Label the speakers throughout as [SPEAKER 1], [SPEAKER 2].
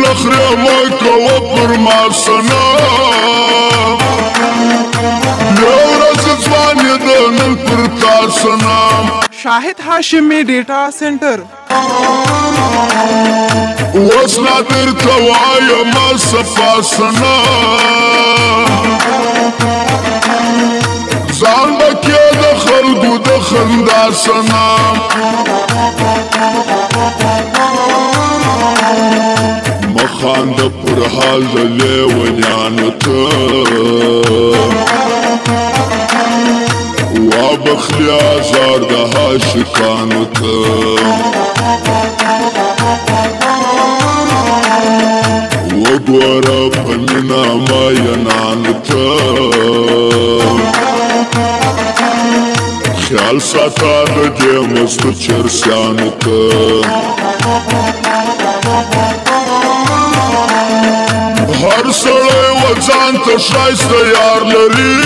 [SPEAKER 1] نخره مکو پر ما سنا یو ورځ ځوان یې د نن پر تا سنا
[SPEAKER 2] شاهد هاشمي ډیټا سنټر
[SPEAKER 1] اوس لا درته وایم صفا سنا ځان به کې د خلکو د خندا سنا مخاند پر حال د لیونیانو ته وابخلی آزار د عاشقانو ته وګوره په مینه مینانو ته خیال ساته د دې مستو چرسیانو ته هر سړی و ځان ته ښایسته یار لري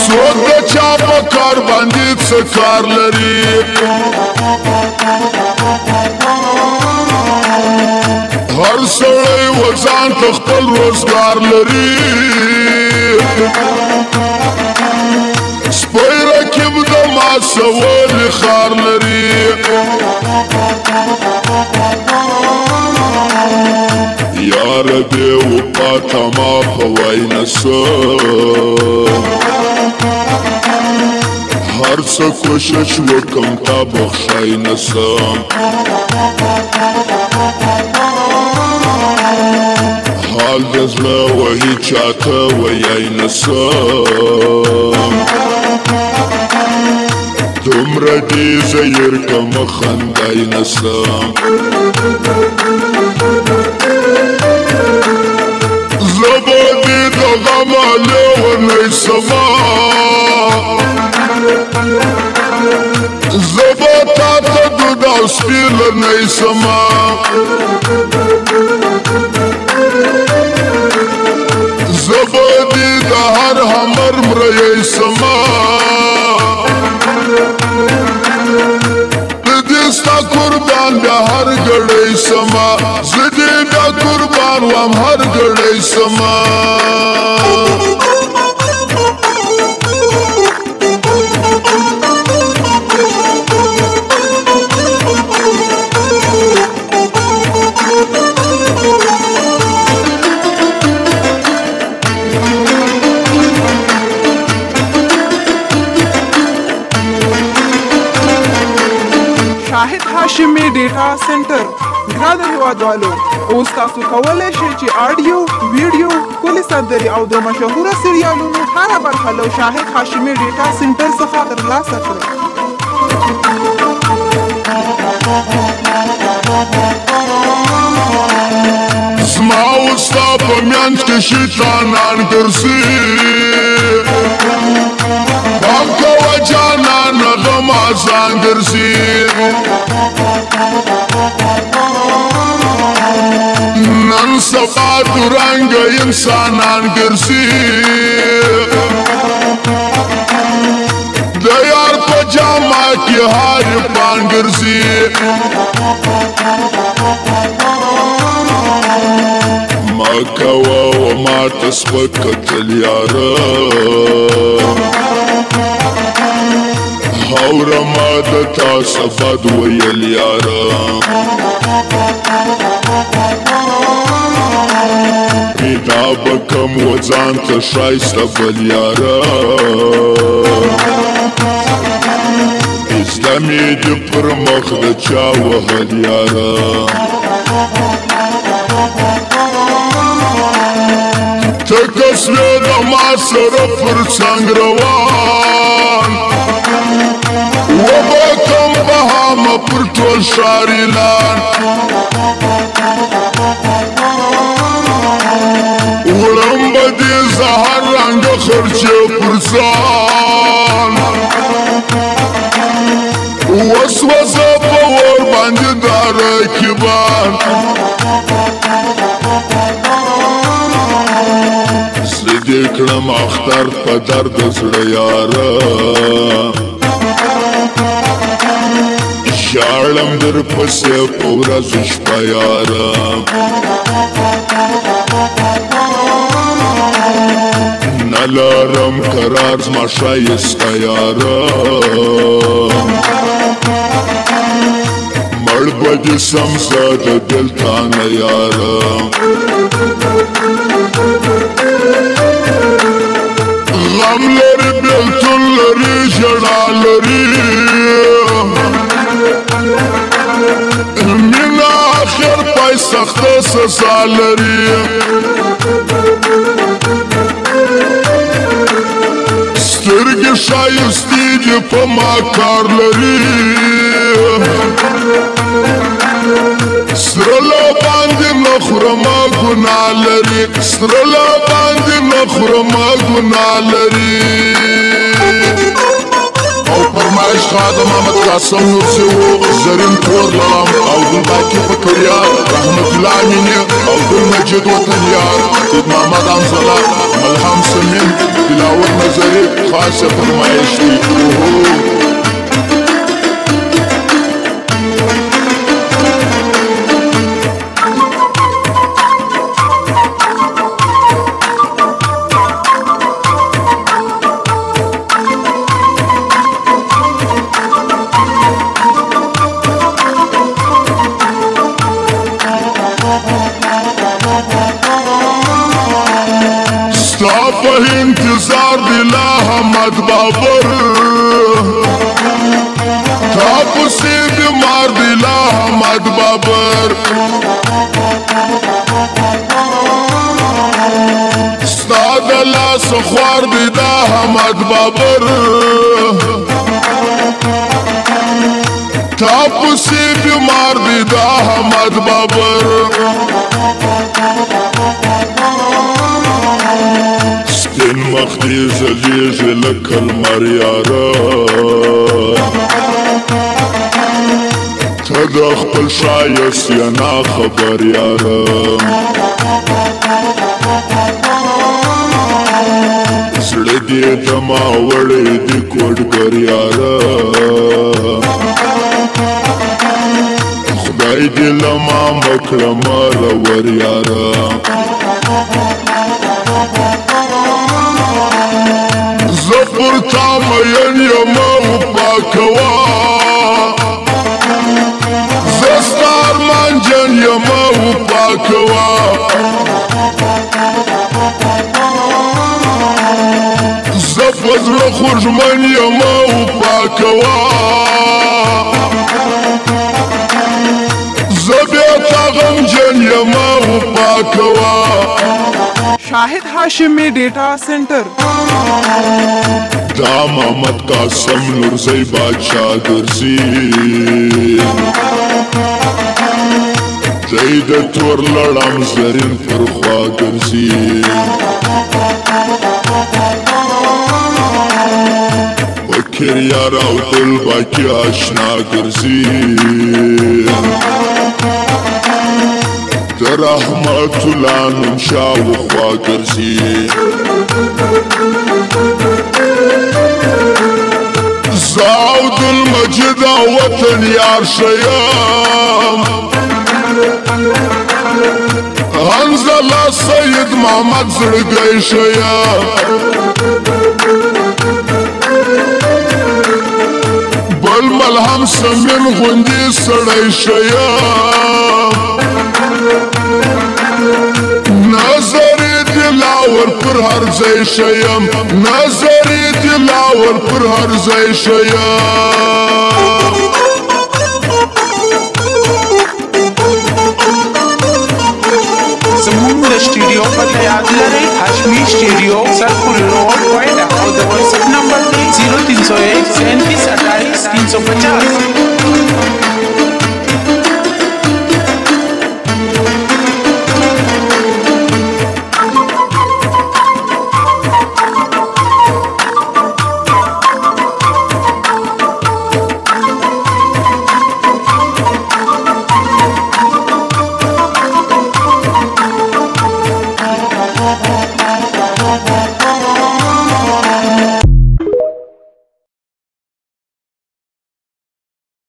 [SPEAKER 1] څوک د چا په کار باندې څه کار لري هر سړی و ځان ته خپل روزګار لري سپی رکیب د ما سوالې خار لري یار دې وپاته ما په وینا څه هر څه کوشش وکم تا بخښی نه څه حال د زړه وهي چاته ویی نه څه دومره دې زیر کم خندی نه څه زبا دې د غمه لیونی سما زبا تا ته دود او سپیلنی سما زبا دې د هر همر مریی سما د دې ستا قربان بیا هر ګړی سما زه دې بیا قربان وم هر ګړی سما
[SPEAKER 2] شاهد هاشمي ډیټا سنټر ګران هیوادوالو اوس تاسو کولی شئ چې آډیو ویډیو ښکلې سندرې او د مشهوره سریالونو هره برخه له شاهد هاشمي ډیټا سنټر څخه ترلاسه کړئ
[SPEAKER 1] زما او ستا په میانځ کې شیطانان ګرځي پام کوه جانانه غم ازان ګرځي نن سبا ترنګه انسانان ګرځي د یار په جامه کې هر پان ګرځي ما کوه و ما ته سپک کتل یاره هوره ما د تا څه بد ویل یاره پیدا به کم و ځان ته ښایسته بل یاره ایسته مې دې پر مخ د چا وهل یاره ته کس وې د ما سره پر څنګ روان وبه کم بهامه پر ټول ښار اعلان وړم به دې زه هر رنګه خرچې پر ځان وسوسه په اور باندې د رقیبان زه دې کړم اختر په درد زړه یاره ژاړم در پسې په ورځو شپه یاره نه لرم قرار زما ښایسته یاره مړ به دې سم زه د دل تانه یاره غم لري بېلتون لري ژړا لري مینه آخر پای سخته سزا لري سترګې ښایستې دي په ما کار لري سره له باندې نه خورمه ګناه لري سره له باندې نه خورمه ګناه لري او فرمایش خادم احمد قاسم نورسي و زرین کور لرم او ګل باقي فکریار رحمت الله امیني او ګل مجید وطنیار سید محمد حمزله ملهم سمین دلاور نظري خاصه فرمایش دي ستا په انتظار دی لا حمد بابر تا پسې بیمار دی لا حمد بابر ستا د لاس خوار دی دا حمد بابر تا پسې بیمار دی دا حمد بابر سپین مخ دې ځلېږي لکه لمر یاره ته د خپل ښایست یې ناخبر یاره زړه دې دما وړی دي کوډګر یاره خدای دې له ما مه کړه مرور یاره زه پر تا مین یم وفا کوه زه ستا ارمان جن یم وفا کوه زه په زړه خوږمن یم وفا کوه زه بیا تا غمجن یم وفا کوه
[SPEAKER 2] شاهد هاشمی ډیټا سنټر
[SPEAKER 1] دا محمد قاسم نورزی بادشاہ ګرځي دی د تور لړم زرین پر خوا ګرځي بکر یار او دل باقي آشنا ګرځي در رحمت الله نوم شاوخوا ګرځي زه عبدالمجید وطن یار شیم حنظله سید محمد زړګی شیم بل ملهم سمین غوندې سړی شیم نظری دلاور پر هر ځای شیم نظری دلاور پر هر ځای شیم
[SPEAKER 2] زموږ د سټوډیو پته یاد لرئ هاشمی سټوډیو سرپور روډ کوئټه او د واتساپ نمبر دی 0301 37 28 350